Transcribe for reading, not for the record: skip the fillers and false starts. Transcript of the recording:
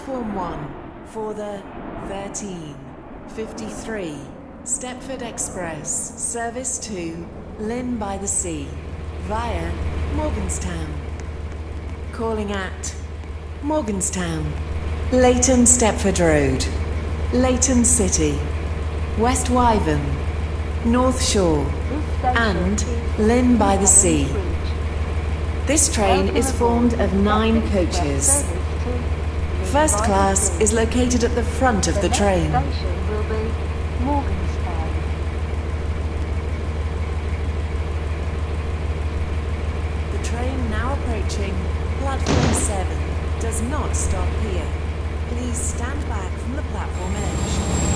Platform 1 for the 13:53 Stepford Express, service to Lynn by the Sea, via Morganstown. Calling at Morganstown, Leighton Stepford Road, Leighton City, West Wyvern, North Shore, and Lynn by the Sea. This train is formed of 9 coaches. First class is located at the front of the train. The next station will be Morganstown. The train now approaching platform 7 does not stop here. Please stand back from the platform edge.